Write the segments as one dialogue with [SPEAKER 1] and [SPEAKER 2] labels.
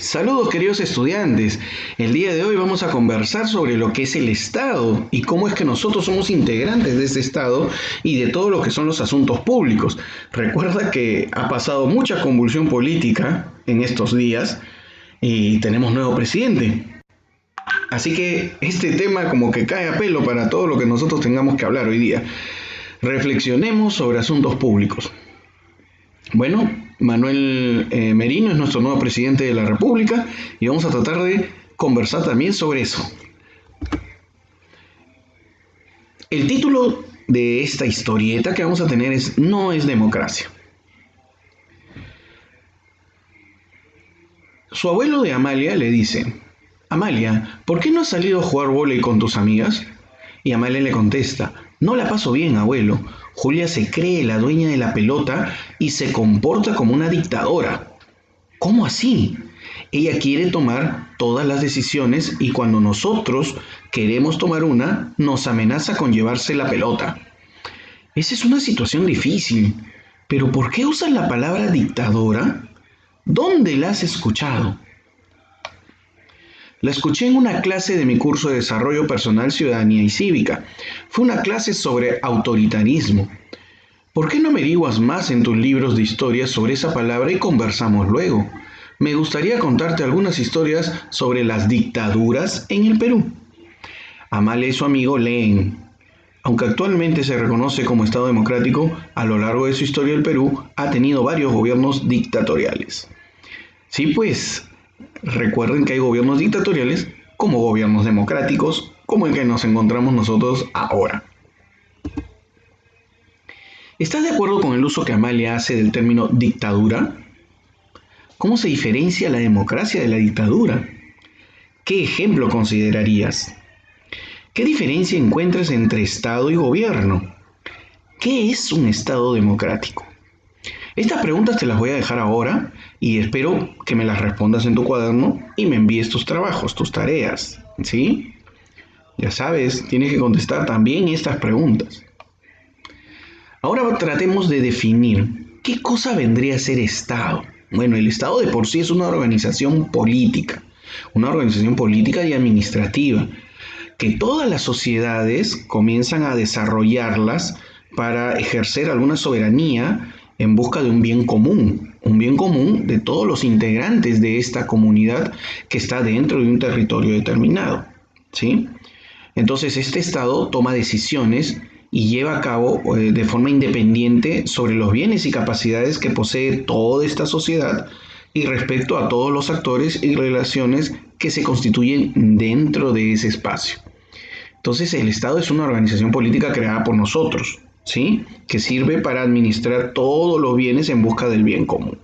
[SPEAKER 1] Saludos queridos estudiantes, el día de hoy vamos a conversar sobre lo que es el Estado y cómo es que nosotros somos integrantes de este Estado y de todo lo que son los asuntos públicos. Recuerda que ha pasado mucha convulsión política en estos días y tenemos nuevo presidente. Así que este tema como que cae a pelo para todo lo que nosotros tengamos que hablar hoy día. Reflexionemos sobre asuntos públicos. Bueno, Manuel Merino es nuestro nuevo presidente de la República y vamos a tratar de conversar también sobre eso. El título de esta historieta que vamos a tener es No es democracia. Su abuelo de Amalia le dice: Amalia, ¿por qué no has salido a jugar vóley con tus amigas? Y Amalia le contesta: no la paso bien, abuelo. Julia se cree la dueña de la pelota y se comporta como una dictadora. ¿Cómo así? Ella quiere tomar todas las decisiones y cuando nosotros queremos tomar una, nos amenaza con llevarse la pelota. Esa es una situación difícil, pero ¿por qué usas la palabra dictadora? ¿Dónde la has escuchado? La escuché en una clase de mi curso de Desarrollo Personal, Ciudadanía y Cívica. Fue una clase sobre autoritarismo. ¿Por qué no averiguas más en tus libros de historia sobre esa palabra y conversamos luego? Me gustaría contarte algunas historias sobre las dictaduras en el Perú. Amalia y su amigo leen. Aunque actualmente se reconoce como Estado democrático, a lo largo de su historia el Perú ha tenido varios gobiernos dictatoriales. Sí, pues, recuerden que hay gobiernos dictatoriales como gobiernos democráticos, como el que nos encontramos nosotros ahora. ¿Estás de acuerdo con el uso que Amalia hace del término dictadura? ¿Cómo se diferencia la democracia de la dictadura? ¿Qué ejemplo considerarías? ¿Qué diferencia encuentras entre Estado y gobierno? ¿Qué es un Estado democrático? Estas preguntas te las voy a dejar ahora y espero que me las respondas en tu cuaderno y me envíes tus trabajos, tus tareas, ¿sí? Ya sabes, tienes que contestar también estas preguntas. Ahora tratemos de definir qué cosa vendría a ser Estado. Bueno, el Estado de por sí es una organización política y administrativa, que todas las sociedades comienzan a desarrollarlas para ejercer alguna soberanía en busca de un bien común de todos los integrantes de esta comunidad que está dentro de un territorio determinado, ¿sí? Entonces, este Estado toma decisiones y lleva a cabo de forma independiente sobre los bienes y capacidades que posee toda esta sociedad y respecto a todos los actores y relaciones que se constituyen dentro de ese espacio. Entonces, el Estado es una organización política creada por nosotros, ¿sí? Que sirve para administrar todos los bienes en busca del bien común.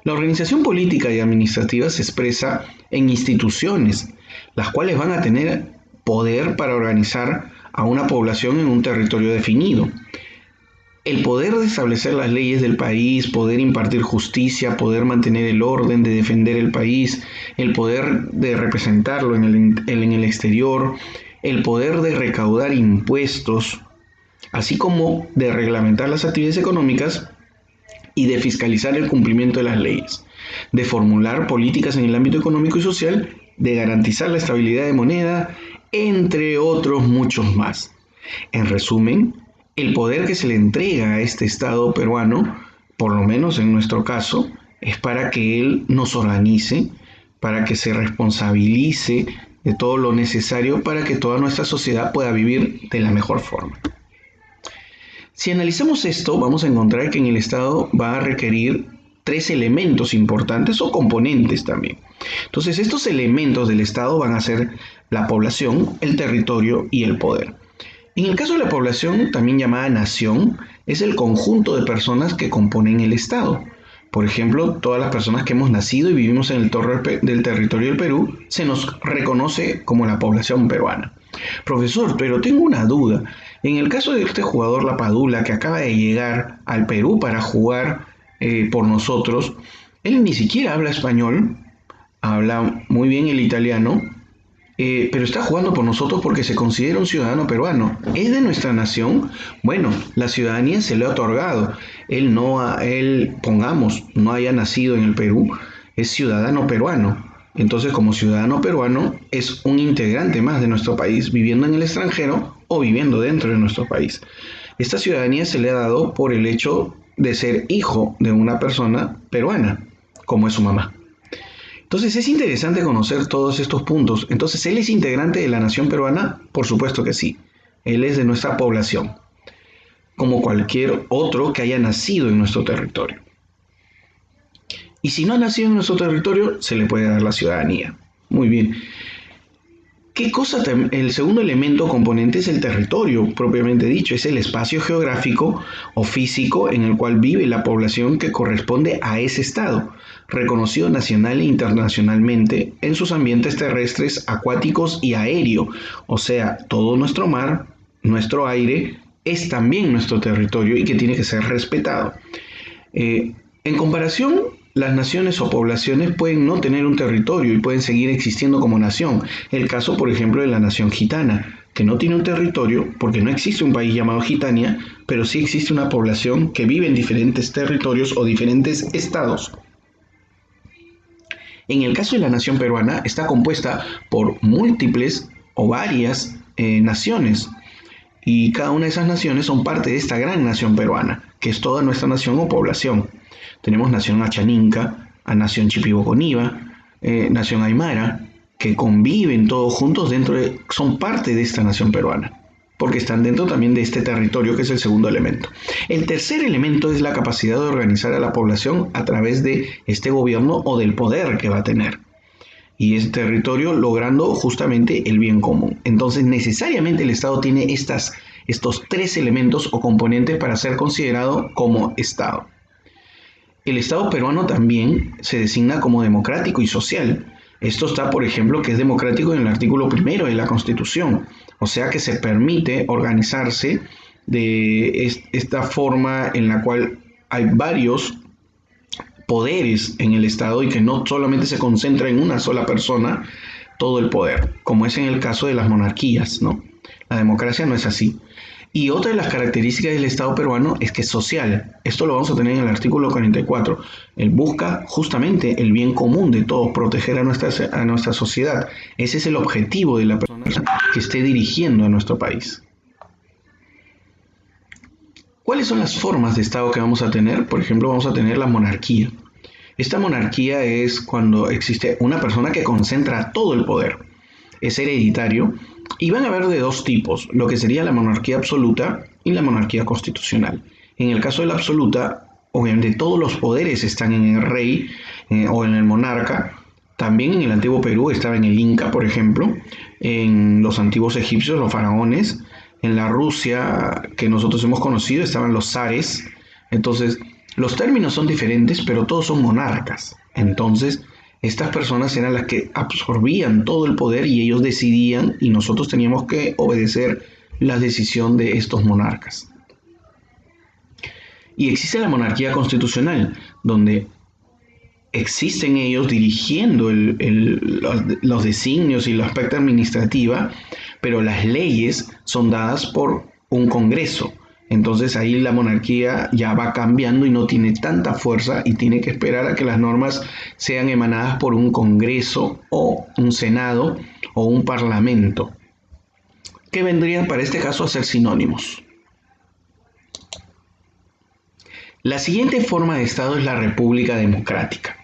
[SPEAKER 1] La organización política y administrativa se expresa en instituciones, las cuales van a tener poder para organizar a una población en un territorio definido. El poder de establecer las leyes del país, poder impartir justicia, poder mantener el orden, de defender el país, el poder de representarlo en el exterior, el poder de recaudar impuestos, así como de reglamentar las actividades económicas y de fiscalizar el cumplimiento de las leyes, de formular políticas en el ámbito económico y social, de garantizar la estabilidad de moneda, entre otros muchos más. En resumen, el poder que se le entrega a este Estado peruano, por lo menos en nuestro caso, es para que él nos organice, para que se responsabilice de todo lo necesario para que toda nuestra sociedad pueda vivir de la mejor forma. Si analizamos esto, vamos a encontrar que en el Estado va a requerir tres elementos importantes o componentes también. Entonces, estos elementos del Estado van a ser la población, el territorio y el poder. En el caso de la población, también llamada nación, es el conjunto de personas que componen el Estado. Por ejemplo, todas las personas que hemos nacido y vivimos en el territorio del Perú, se nos reconoce como la población peruana. Profesor, pero tengo una duda. En el caso de este jugador La Padula, que acaba de llegar al Perú para jugar por nosotros, él ni siquiera habla español, habla muy bien el italiano, pero está jugando por nosotros porque se considera un ciudadano peruano. ¿Es de nuestra nación? Bueno, la ciudadanía se le ha otorgado. Él, pongamos, no haya nacido en el Perú, es ciudadano peruano. Entonces, como ciudadano peruano, es un integrante más de nuestro país, viviendo en el extranjero o viviendo dentro de nuestro país. Esta ciudadanía se le ha dado por el hecho de ser hijo de una persona peruana, como es su mamá. Entonces es interesante conocer todos estos puntos. Entonces, ¿él es integrante de la nación peruana? Por supuesto que sí. Él es de nuestra población, como cualquier otro que haya nacido en nuestro territorio. Y si no ha nacido en nuestro territorio, se le puede dar la ciudadanía. Muy bien. ¿Qué cosa? El segundo elemento componente es el territorio, propiamente dicho, es el espacio geográfico o físico en el cual vive la población que corresponde a ese estado, reconocido nacional e internacionalmente en sus ambientes terrestres, acuáticos y aéreo, o sea, todo nuestro mar, nuestro aire, es también nuestro territorio y que tiene que ser respetado. En comparación, las naciones o poblaciones pueden no tener un territorio y pueden seguir existiendo como nación. El caso, por ejemplo, de la nación gitana, que no tiene un territorio porque no existe un país llamado Gitania, pero sí existe una población que vive en diferentes territorios o diferentes estados. En el caso de la nación peruana, está compuesta por múltiples o varias naciones, y cada una de esas naciones son parte de esta gran nación peruana, que es toda nuestra nación o población. Tenemos nación Achaninca, a nación Chipibo-Coniva, nación Aymara, que conviven todos juntos son parte de esta nación peruana, porque están dentro también de este territorio, que es el segundo elemento. El tercer elemento es la capacidad de organizar a la población a través de este gobierno o del poder que va a tener. Y ese territorio logrando justamente el bien común. Entonces, necesariamente el Estado tiene estos tres elementos o componentes para ser considerado como Estado. El Estado peruano también se designa como democrático y social. Esto está, por ejemplo, que es democrático en el artículo 1 de la Constitución, o sea que se permite organizarse de esta forma en la cual hay varios poderes en el Estado y que no solamente se concentra en una sola persona todo el poder, como es en el caso de las monarquías, ¿no? La democracia no es así. Y otra de las características del Estado peruano es que es social. Esto lo vamos a tener en el artículo 44. Él busca justamente el bien común de todos, proteger a nuestra sociedad. Ese es el objetivo de la persona que esté dirigiendo a nuestro país. ¿Cuáles son las formas de Estado que vamos a tener? Por ejemplo, vamos a tener la monarquía. Esta monarquía es cuando existe una persona que concentra todo el poder. Es hereditario y van a haber de dos tipos, lo que sería la monarquía absoluta y la monarquía constitucional. En el caso de la absoluta, obviamente todos los poderes están en el rey o en el monarca. También en el antiguo Perú estaba en el Inca, por ejemplo, en los antiguos egipcios, los faraones. En la Rusia que nosotros hemos conocido estaban los zares. Entonces, los términos son diferentes, pero todos son monarcas. Entonces, estas personas eran las que absorbían todo el poder y ellos decidían y nosotros teníamos que obedecer la decisión de estos monarcas. Y existe la monarquía constitucional, donde existen ellos dirigiendo los designios y el aspecto administrativa, pero las leyes son dadas por un Congreso. Entonces ahí la monarquía ya va cambiando y no tiene tanta fuerza y tiene que esperar a que las normas sean emanadas por un Congreso o un Senado o un Parlamento, que vendrían para este caso a ser sinónimos. La siguiente forma de Estado es la República Democrática.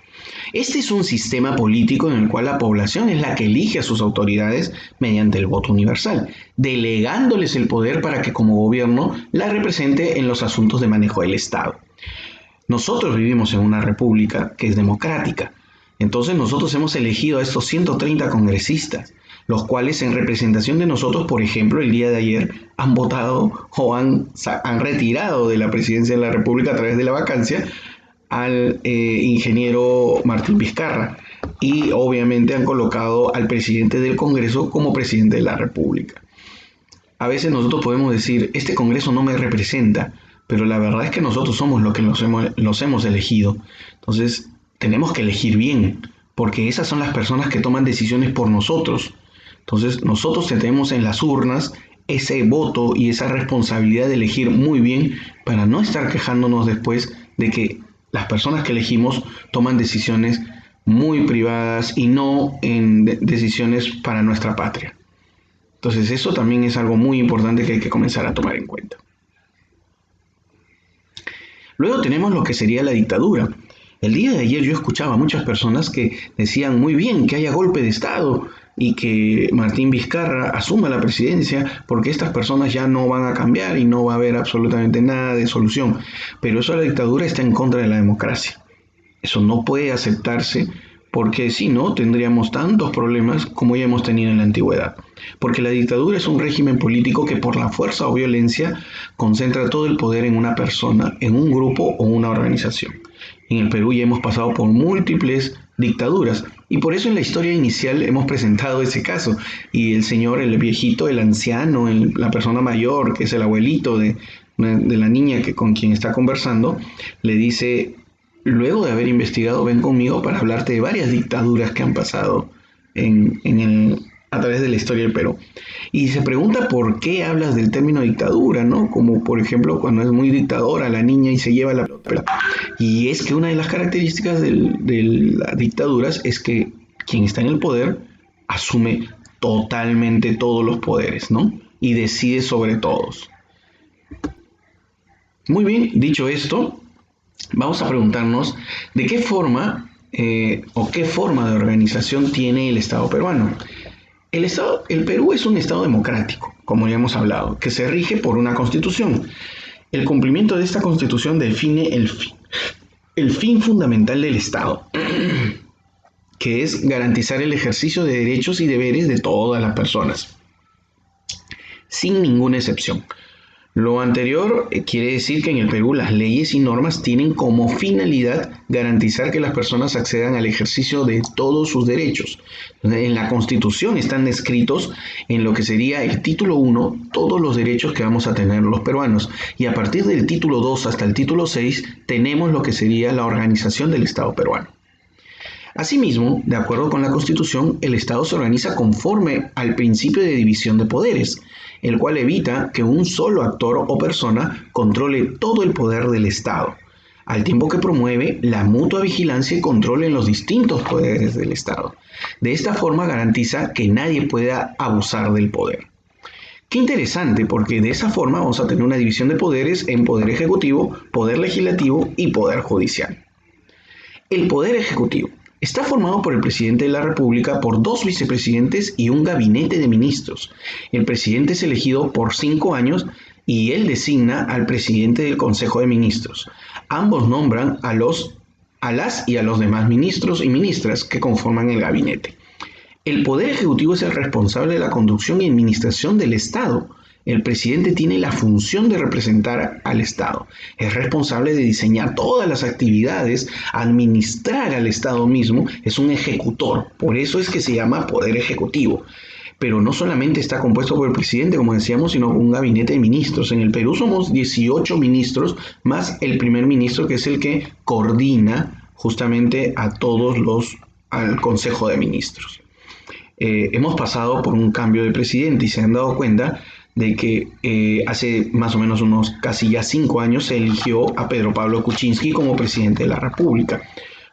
[SPEAKER 1] Este es un sistema político en el cual la población es la que elige a sus autoridades mediante el voto universal, delegándoles el poder para que como gobierno la represente en los asuntos de manejo del Estado. Nosotros vivimos en una república que es democrática, entonces nosotros hemos elegido a estos 130 congresistas, los cuales en representación de nosotros, por ejemplo, el día de ayer han votado o han retirado de la presidencia de la República a través de la vacancia al ingeniero Martín Vizcarra y obviamente han colocado al presidente del Congreso como presidente de la República. A veces nosotros podemos decir, este Congreso no me representa, pero la verdad es que nosotros somos los que los hemos elegido. Entonces tenemos que elegir bien, porque esas son las personas que toman decisiones por nosotros. Entonces nosotros tenemos en las urnas ese voto y esa responsabilidad de elegir muy bien para no estar quejándonos después de que las personas que elegimos toman decisiones muy privadas y no en decisiones para nuestra patria. Entonces eso también es algo muy importante que hay que comenzar a tomar en cuenta. Luego tenemos lo que sería la dictadura. El día de ayer yo escuchaba a muchas personas que decían muy bien que haya golpe de Estado y que Martín Vizcarra asuma la presidencia porque estas personas ya no van a cambiar y no va a haber absolutamente nada de solución. Pero eso, la dictadura está en contra de la democracia. Eso no puede aceptarse porque si no tendríamos tantos problemas como ya hemos tenido en la antigüedad. Porque la dictadura es un régimen político que por la fuerza o violencia concentra todo el poder en una persona, en un grupo o una organización. En el Perú ya hemos pasado por múltiples dictaduras y por eso en la historia inicial hemos presentado ese caso y el señor, el viejito, el anciano, la persona mayor, que es el abuelito de la niña con quien está conversando, le dice: luego de haber investigado, ven conmigo para hablarte de varias dictaduras que han pasado a través de la historia del Perú. Y se pregunta por qué hablas del término dictadura, ¿no? Como por ejemplo cuando es muy dictadora la niña y se lleva la pelota. Y es que una de las características de las dictaduras es que quien está en el poder asume totalmente todos los poderes, ¿no? Y decide sobre todos. Muy bien, dicho esto, vamos a preguntarnos de qué forma o qué forma de organización tiene el Estado peruano. El Perú es un Estado democrático, como ya hemos hablado, que se rige por una constitución. El cumplimiento de esta constitución define el fin fundamental del Estado, que es garantizar el ejercicio de derechos y deberes de todas las personas, sin ninguna excepción. Lo anterior quiere decir que en el Perú las leyes y normas tienen como finalidad garantizar que las personas accedan al ejercicio de todos sus derechos. En la Constitución están descritos en lo que sería el título 1 todos los derechos que vamos a tener los peruanos y a partir del título 2 hasta el título 6 tenemos lo que sería la organización del Estado peruano. Asimismo, de acuerdo con la Constitución, el Estado se organiza conforme al principio de división de poderes, el cual evita que un solo actor o persona controle todo el poder del Estado, al tiempo que promueve la mutua vigilancia y control en los distintos poderes del Estado. De esta forma garantiza que nadie pueda abusar del poder. Qué interesante, porque de esa forma vamos a tener una división de poderes en poder ejecutivo, poder legislativo y poder judicial. El poder ejecutivo está formado por el presidente de la República, por 2 vicepresidentes y un gabinete de ministros. El presidente es elegido por 5 años y él designa al presidente del Consejo de Ministros. Ambos nombran a las y a los demás ministros y ministras que conforman el gabinete. El Poder Ejecutivo es el responsable de la conducción y administración del Estado. El presidente tiene la función de representar al Estado. Es responsable de diseñar todas las actividades, administrar al Estado mismo, es un ejecutor. Por eso es que se llama Poder Ejecutivo. Pero no solamente está compuesto por el presidente, como decíamos, sino por un gabinete de ministros. En el Perú somos 18 ministros, más el primer ministro, que es el que coordina justamente a al Consejo de Ministros. Hemos pasado por un cambio de presidente y se han dado cuenta de que hace más o menos unos casi ya 5 años se eligió a Pedro Pablo Kuczynski como presidente de la República.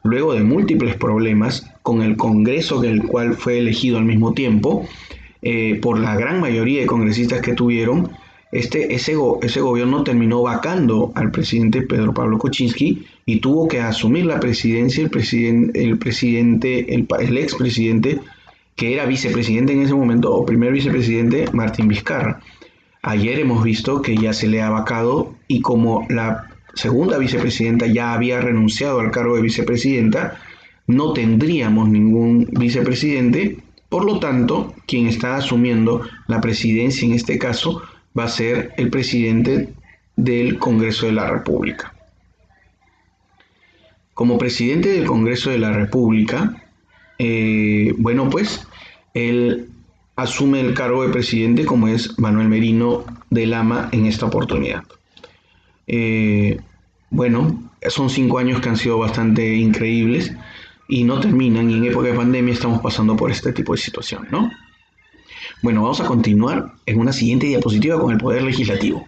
[SPEAKER 1] Luego de múltiples problemas con el Congreso, del cual fue elegido al mismo tiempo, por la gran mayoría de congresistas que tuvieron, ese gobierno terminó vacando al presidente Pedro Pablo Kuczynski y tuvo que asumir la presidencia el expresidente, que era vicepresidente en ese momento, o primer vicepresidente, Martín Vizcarra. Ayer hemos visto que ya se le ha vacado y como la segunda vicepresidenta ya había renunciado al cargo de vicepresidenta, no tendríamos ningún vicepresidente, por lo tanto, quien está asumiendo la presidencia en este caso va a ser el presidente del Congreso de la República. Como presidente del Congreso de la República, pues él asume el cargo de presidente como es Manuel Merino de Lama en esta oportunidad. Son 5 años que han sido bastante increíbles y no terminan, y en época de pandemia estamos pasando por este tipo de situación, ¿no? Bueno, vamos a continuar en una siguiente diapositiva con el Poder Legislativo.